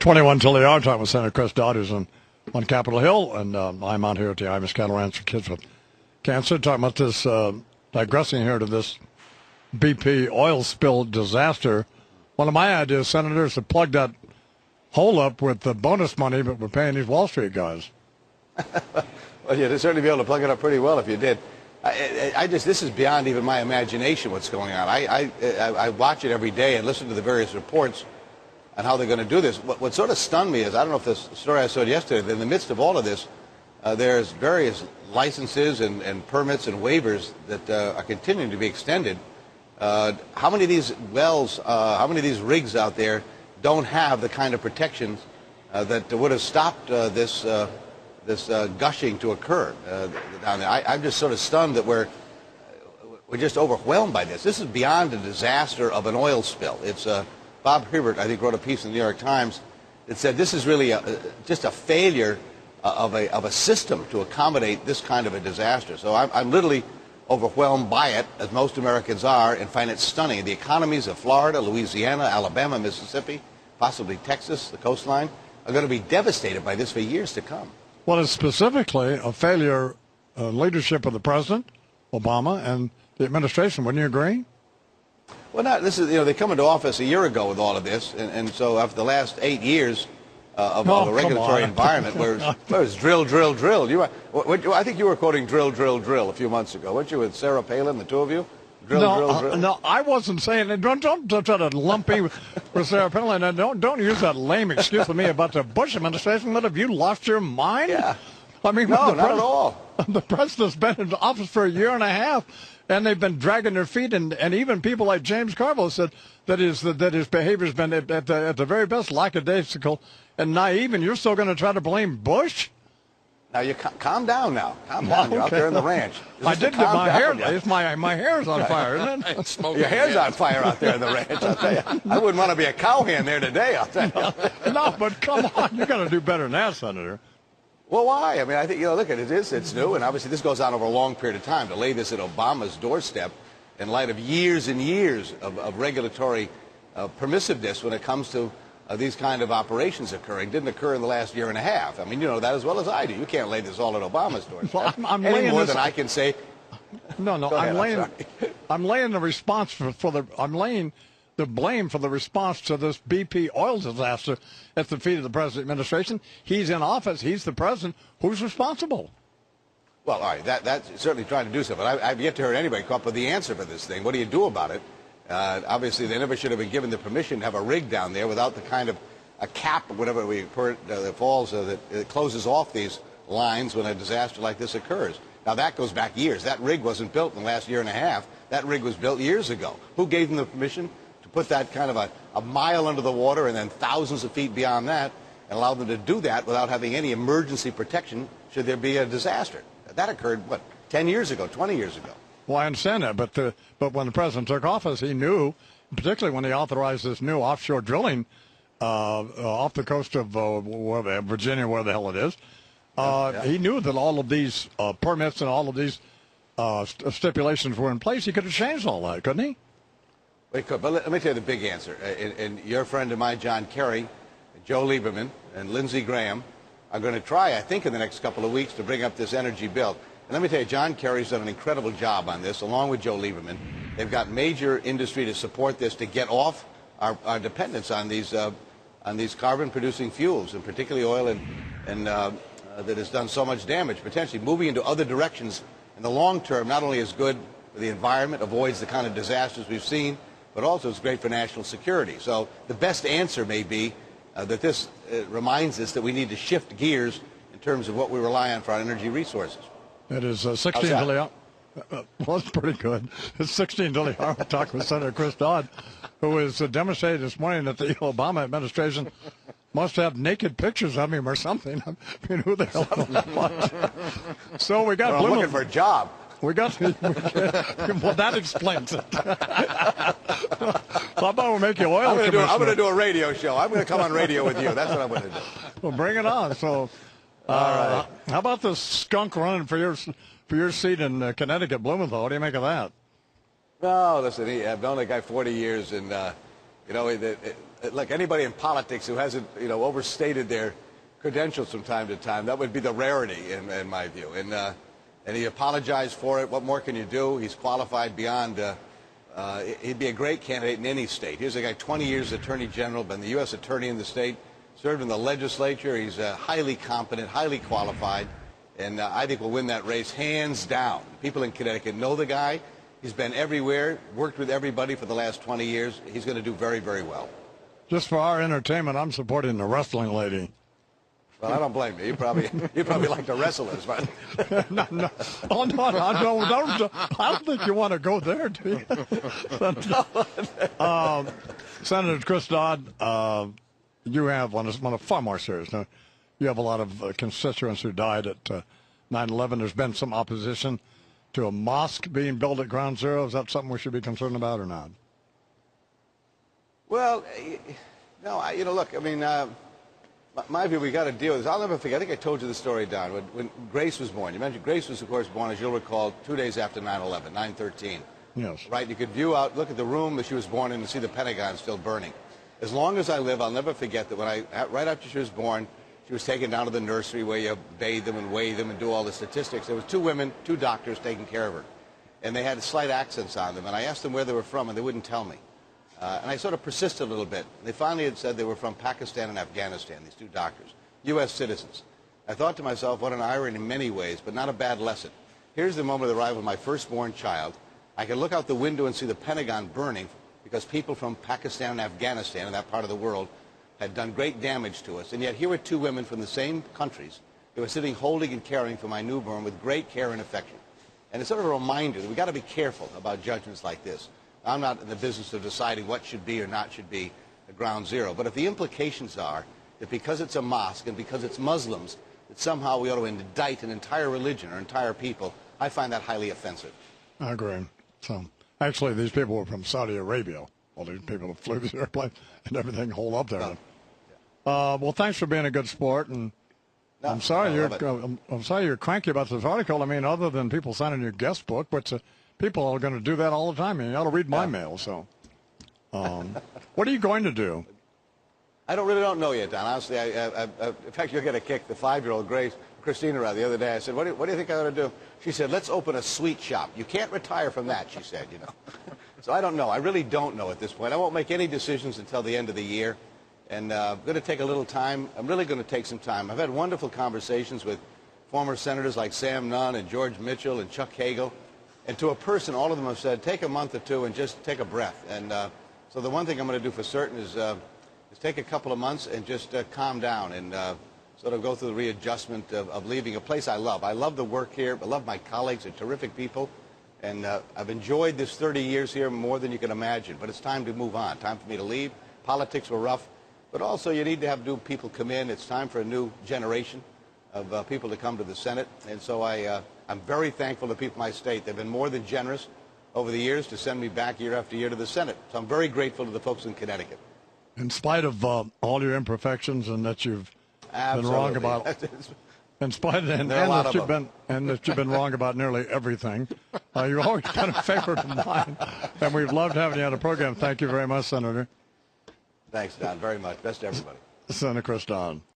21 till the hour time with Senator Chris Dodd, who's on Capitol Hill, and I'm out here at the Imus Cattle Ranch for Kids with Cancer, talking about this, digressing here to this BP oil spill disaster. One of my ideas, Senator, is to plug that hole up with the bonus money that we're paying these Wall Street guys. Well, you'd certainly be able to plug it up pretty well if you did. This is beyond even my imagination what's going on. I watch it every day and listen to the various reports on how they're going to do this. What sort of stunned me is, I don't know if this story I saw yesterday, that in the midst of all of this, there's various licenses and permits and waivers that are continuing to be extended. How many of these wells, how many of these rigs out there don't have the kind of protections that would have stopped this gushing to occur down there? I'm just sort of stunned that we're just overwhelmed by this. This is beyond a disaster of an oil spill. It's Bob Hebert, I think, wrote a piece in the New York Times that said this is really just a failure of a system to accommodate this kind of a disaster. So I'm literally overwhelmed by it, as most Americans are, and find it stunning. The economies of Florida, Louisiana, Alabama, Mississippi, possibly Texas, the coastline, are going to be devastated by this for years to come. Well, it's specifically a failure leadership of the President, Obama, and the administration. Wouldn't you agree? Well, they come into office a year ago with all of this, and so after the last 8 years of a regulatory environment where it was drill, drill, drill. I think you were quoting drill, drill, drill a few months ago. Weren't you with Sarah Palin, the two of you? Drill, drill. No, I wasn't saying it. Don't try to lump me with Sarah Palin. And don't use that lame excuse with me about the Bush administration. What, have you lost your mind? Yeah. I mean, no, not at all. The president's been in office for a year and a half, and they've been dragging their feet. And even people like James Carville said that his behavior's been at the very best lackadaisical and naive. And you're still going to try to blame Bush? Now, you calm down now. Calm down. You're out there in the ranch. I did get my hair. My hair's on fire, isn't it? Your hair's on fire out there in the ranch, I'll tell you. I wouldn't want to be a cowhand there today, I'll tell you. No, but come on. You're going to do better than that, Senator. Well, why? I mean, I think, look, it's new, and obviously this goes on over a long period of time. To lay this at Obama's doorstep in light of years and years of regulatory permissiveness when it comes to these kind of operations occurring didn't occur in the last year and a half. I mean, you know that as well as I do. You can't lay this all at Obama's doorstep. Well, I'm any laying more this, than I can say. No, I'm laying the response I'm laying the blame for the response to this BP oil disaster at the feet of the President administration. He's in office. He's the president. Who's responsible? Well, all right, that's certainly trying to do something. I've yet to hear anybody come up with the answer for this thing. What do you do about it? Obviously, they never should have been given the permission to have a rig down there without the kind of a cap or whatever that falls, that it closes off these lines when a disaster like this occurs. Now, that goes back years. That rig wasn't built in the last year and a half. That rig was built years ago. Who gave them the permission to put that kind of a mile under the water and then thousands of feet beyond that and allow them to do that without having any emergency protection should there be a disaster? That occurred, 10 years ago, 20 years ago. Well, I understand that, but when the president took office, he knew, particularly when he authorized this new offshore drilling off the coast of Virginia, where the hell it is, he knew that all of these permits and all of these stipulations were in place. He could have changed all that, couldn't he? He could, but let me tell you the big answer. And your friend of mine, John Kerry, Joe Lieberman, and Lindsey Graham are going to try, I think, in the next couple of weeks to bring up this energy bill. And let me tell you, John Kerry's done an incredible job on this, along with Joe Lieberman. They've got major industry to support this, to get off our dependence on these carbon-producing fuels, and particularly oil, and that has done so much damage. Potentially moving into other directions in the long term not only is good for the environment, avoids the kind of disasters we've seen, but also it's great for national security. So the best answer may be that this reminds us that we need to shift gears in terms of what we rely on for our energy resources. It is 16 till the hour. Well, that's pretty good. It's 16 till the hour. We're talking with Senator Chris Dodd, who has demonstrated this morning that the Obama administration must have naked pictures of him or something. I mean, who the hell knows what? So we got. Well, I'm looking for a job. Well, that explains it. How about we make you oil commissioner? I'm going to do a radio show. I'm going to come on radio with you. That's what I'm going to do. Well, bring it on. So, all right. How about the skunk running for your seat in Connecticut, Blumenthal? What do you make of that? No, listen, I've known the guy 40 years, and Like anybody in politics who hasn't, overstated their credentials from time to time, that would be the rarity in my view. And he apologized for it. What more can you do? He's qualified beyond. He'd be a great candidate in any state. Here's a guy, 20 years Attorney General, been the U.S. Attorney in the state, served in the legislature. He's highly competent, highly qualified, and I think we'll win that race hands down. People in Connecticut know the guy. He's been everywhere, worked with everybody for the last 20 years. He's going to do very, very well. Just for our entertainment, I'm supporting the wrestling lady. Well, I don't blame you. You probably like the wrestlers, right? No. Oh, no, I don't think you want to go there, do you? Senator Chris Dodd, you have one of far more serious. Now, you have a lot of constituents who died at 9/11. There's been some opposition to a mosque being built at Ground Zero. Is that something we should be concerned about or not? Well, no. Look. I mean, my view, we got to deal with this. I'll never forget. I think I told you the story, Don, when Grace was born. You mentioned Grace was, of course, born, as you'll recall, 2 days after 9/11, 9/13. Yes. Right. You could view out, look at the room that she was born in, and see the Pentagon still burning. As long as I live, I'll never forget that right after she was born, she was taken down to the nursery where you bathe them and weigh them and do all the statistics. There was 2 women, 2 doctors taking care of her, and they had slight accents on them. And I asked them where they were from, and they wouldn't tell me. And I sort of persisted a little bit. They finally had said they were from Pakistan and Afghanistan, these 2 doctors, U.S. citizens. I thought to myself, what an irony in many ways, but not a bad lesson. Here's the moment of the arrival of my firstborn child. I could look out the window and see the Pentagon burning because people from Pakistan and Afghanistan, in that part of the world, had done great damage to us. And yet here were 2 women from the same countries. They were sitting holding and caring for my newborn with great care and affection. And it's sort of a reminder that we've got to be careful about judgments like this. I'm not in the business of deciding what should be or not should be at Ground Zero. But if the implications are that because it's a mosque and because it's Muslims, that somehow we ought to indict an entire religion or entire people, I find that highly offensive. I agree. So, actually, these people were from Saudi Arabia. All these people that flew this airplane and everything hold up there. Well, thanks for being a good sport. And no, I'm sorry you're cranky about this article. I mean, other than people signing your guest book, but people are going to do that all the time. I mean, you ought to read my mail. So, what are you going to do? I really don't know yet, Don. Honestly, in fact, you'll get a kick. The 5-year-old Christina, the other day, I said, what do you think I ought to do? She said, let's open a sweet shop. You can't retire from that, she said, So I don't know. I really don't know at this point. I won't make any decisions until the end of the year. And I'm going to take a little time. I'm really going to take some time. I've had wonderful conversations with former senators like Sam Nunn and George Mitchell and Chuck Hagel. And to a person, all of them have said, take a month or 2 and just take a breath. And so the one thing I'm going to do for certain is take a couple of months and just calm down and sort of go through the readjustment of leaving a place I love. I love the work here. I love my colleagues. They're terrific people. And I've enjoyed this 30 years here more than you can imagine. But it's time to move on. Time for me to leave. Politics were rough. But also you need to have new people come in. It's time for a new generation of people to come to the Senate. And so I'm very thankful to people in my state. They've been more than generous over the years to send me back year after year to the Senate. So I'm very grateful to the folks in Connecticut. In spite of all your imperfections and that you've been wrong about, in spite of that you've been wrong about nearly everything, you've always been a favorite of mine, and we've loved having you on the program. Thank you very much, Senator. Thanks, Don, very much. Best to everybody. Senator Chris Dodd.